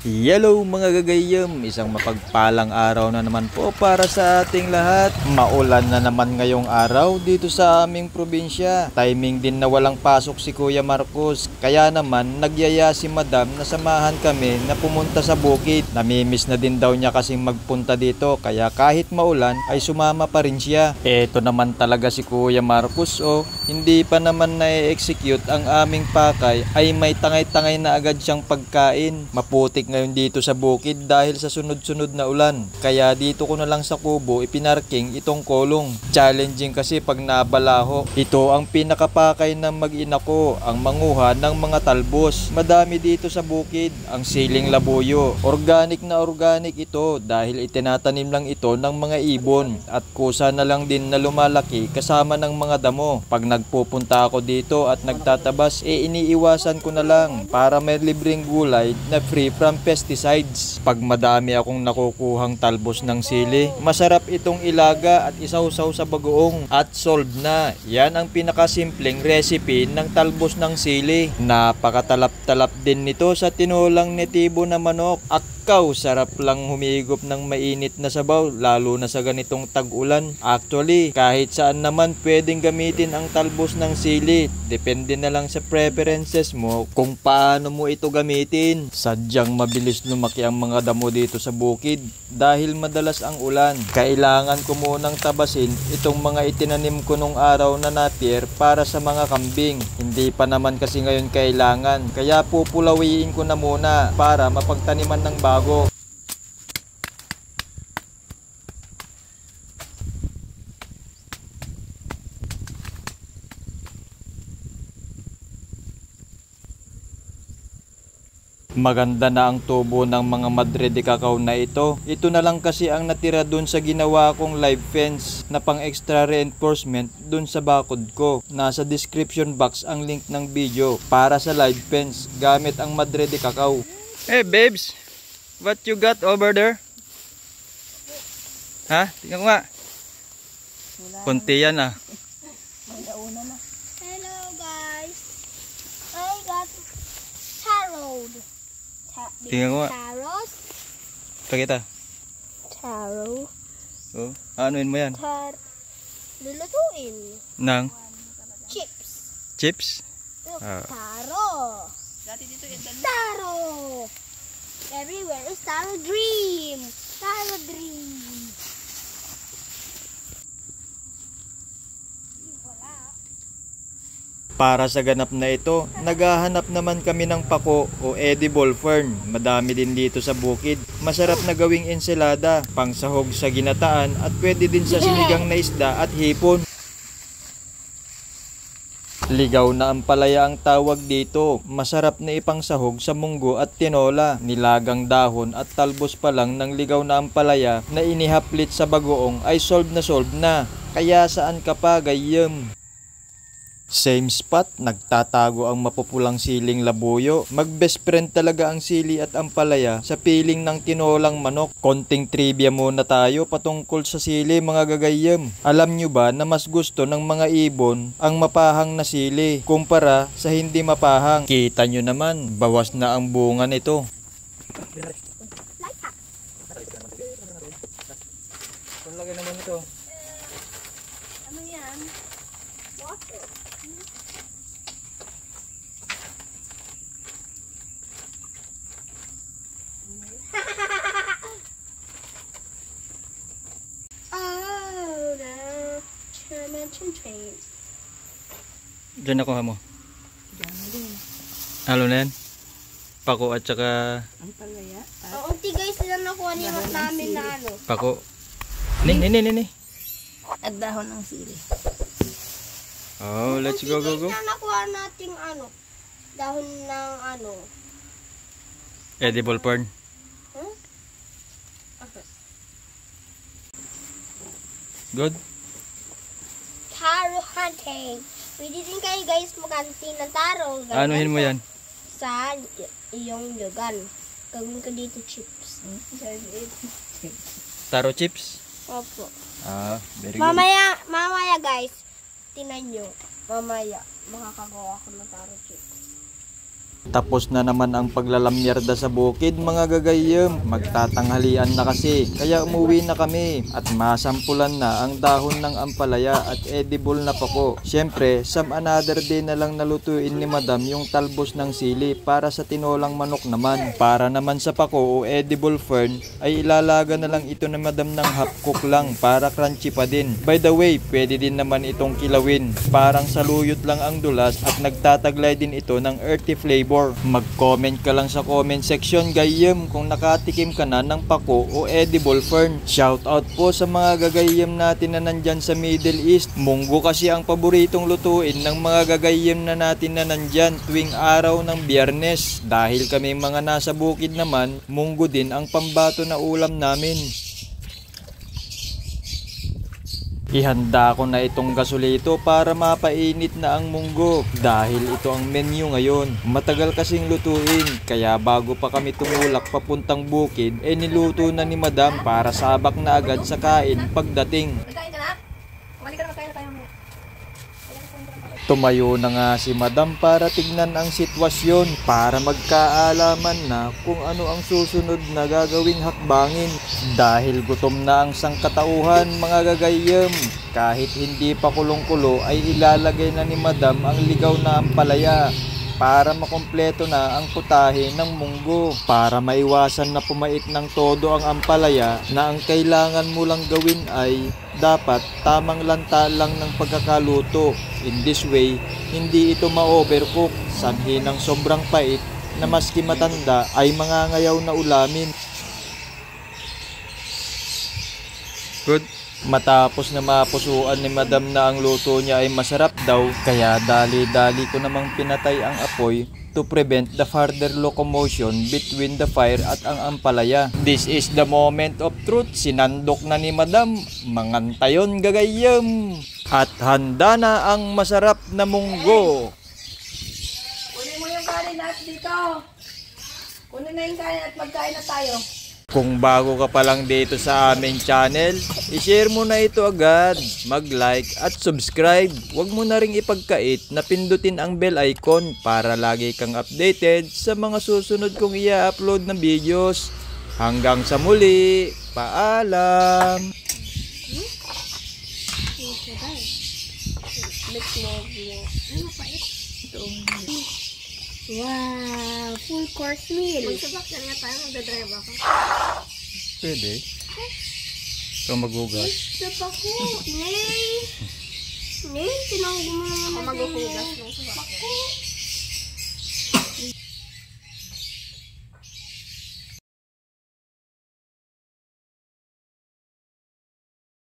Hello mga gagayam, isang mapagpalang araw na naman po para sa ating lahat. Maulan na naman ngayong araw dito sa aming probinsya. Timing din na walang pasok si Kuya Marcos, kaya naman nagyaya si Madam na samahan kami na pumunta sa bukid. Namimiss na din daw niya kasing magpunta dito, kaya kahit maulan ay sumama pa rin siya. Eto naman talaga si Kuya Marcos, hindi pa naman na-execute ang aming pakay ay may tangay-tangay na agad siyang pagkain. Maputik ngayon dito sa bukid dahil sa sunod-sunod na ulan, kaya dito ko na lang sa kubo ipinarking itong kolong. Challenging kasi pag nabalaho. Ito ang pinakapakay ng mag-ina ko, ang manguha ng mga talbos. Madami dito sa bukid ang siling labuyo. Organic na organic ito dahil itinatanim lang ito ng mga ibon at kusa na lang din na lumalaki kasama ng mga damo. Pag nagpupunta ako dito at nagtatabas, iniiwasan ko na lang para may libreng gulay na free from pesticides. Pag madami akong nakukuhang talbos ng sili, masarap itong ilaga at isawsaw sa bagoong at solved na. Yan ang pinakasimpleng recipe ng talbos ng sili. Napakatalap-talap din nito sa tinulang netibo na manok. At sarap lang humigop ng mainit na sabaw, lalo na sa ganitong tag-ulan. Actually, kahit saan naman pwedeng gamitin ang talbos ng sili. Depende na lang sa preferences mo kung paano mo ito gamitin. Sadyang mabilis lumaki ang mga damo dito sa bukid dahil madalas ang ulan. Kailangan ko munang tabasin itong mga itinanim ko nung araw na napier para sa mga kambing. Hindi pa naman kasi ngayon kailangan, kaya pupulawiin ko na muna para mapagtaniman ng bago. Maganda na ang tubo ng mga Madre de Cacao na ito. Ito na lang kasi ang natira dun sa ginawa kong live fence na pang extra reinforcement dun sa bakod ko. Nasa description box ang link ng video para sa live fence gamit ang Madre de Cacao. Hey babes, what you got over there? Ha? Tingnan ko nga. Kunti yan ah. Hello guys. I got taro. Tingnan ko nga. Taros. Pakita. Taro. Oh, anuin mo yan? Lulutuin. Nang? Chips. Chips? Taro. Taro. Everywhere is Taro Dream. Taro Dream. Para sa ganap na ito, naghahanap naman kami ng pako o edible fern. Madami din dito sa bukid. Masarap na gawing ensalada, pangsahog sa ginataan at pwede din sa sinigang na isda at hipon. Ligaw na ampalaya ang tawag dito. Masarap na ipangsahog sa munggo at tinola. Nilagang dahon at talbos pa lang ng ligaw na ampalaya na inihaplit sa bagoong ay solved na. Kaya saan ka pa gayam? Same spot, nagtatago ang mapupulang siling labuyo. Mag-best friend talaga ang sili at ampalaya sa piling ng tinolang manok. Konting trivia muna tayo patungkol sa sili mga gagayam. Alam nyo ba na mas gusto ng mga ibon ang mapahang na sili kumpara sa hindi mapahang? Kita nyo naman, bawas na ang bunga nito. Lagay naman ito. Ano yan? Water. Diyan nakuha mo. Halo na yan? Pako at saka Ampalaya. Unti guys, sila nakuha niyo namin na ano. pako. Ni. At dahon ng sili. Oh, let's go. Guys, na nakuha nating ano. Dahon ng ano. Edible fern. Huh? Okay. Good. Taro hunting. Pwede din kayo guys mag-hunting ng taro. Anuhin mo yan? Sa iyong lugar. Gawin ko dito chips. Taro chips? Opo. Very good. Mamaya guys, tinan nyo. Mamaya, makakagawa ako ng taro chips. Tapos na naman ang paglalamyarda sa bukid mga gagayem. Magtatanghalian na kasi, kaya umuwi na kami at masampulan na ang dahon ng ampalaya at edible na pako. Syempre, some another day na lang nalutuin ni madam yung talbos ng sili para sa tinolang manok naman. Para naman sa pako o edible fern ay ilalaga na lang ito ni madam ng half cook lang para crunchy pa din. By the way, pwede din naman itong kilawin. Parang saluyot lang ang dulas at nagtataglay din ito ng earthy flavor. Mag-comment ka lang sa comment section gayem kung nakatikim ka na ng pako o edible fern. Shoutout po sa mga gagayem natin na nandyan sa Middle East. Munggo kasi ang paboritong lutuin ng mga gagayem na natin na nandyan tuwing araw ng Biyernes. Dahil kami mga nasa bukid naman, munggo din ang pambato na ulam namin. Ihanda ko na itong gasolito para mapainit na ang munggo dahil ito ang menu ngayon. Matagal kasing lutuin kaya bago pa kami tumulak papuntang bukid niluto na ni madam para sabak na agad sa kain pagdating. Tumayo na nga si madam para tignan ang sitwasyon para magkaalaman na kung ano ang susunod na gagawing hakbangin. Dahil gutom na ang sangkatauhan mga gagayem, kahit hindi pa kulong-kulo ay ilalagay na ni madam ang ligaw na ampalaya para makompleto na ang putahe ng munggo. Para maiwasan na pumait ng todo ang ampalaya na ang kailangan mo lang gawin ay dapat tamang lanta lang ng pagkakaluto. In this way, hindi ito ma-overcook, sanhi ng sobrang pait na maski matanda ay mangangayaw na ulamin. Good. Matapos na mapusuan ni madam na ang luto niya ay masarap daw, kaya dali-dali ko namang pinatay ang apoy to prevent the further locomotion between the fire at ang ampalaya. This is the moment of truth. Sinandok na ni madam, mangantayon gagayem. At handa na ang masarap na munggo. Kunin mo yung kanin at dito. Kunin na yung kanin at magkain na tayo. Kung bago ka pa lang dito sa aming channel, i-share mo na ito agad, mag-like at subscribe. Huwag mo na ring ipagkait na pindutin ang bell icon para lagi kang updated sa mga susunod kong i-upload na videos. Hanggang sa muli, paalam! Wow, full course meal. Magsasakyan nga tayo, magdadrive ako. Pwede. Ikaw maghugas. Stop ako. Nay, tinawag mo naman Ako natin maghuhugas yung ng sabak. pako.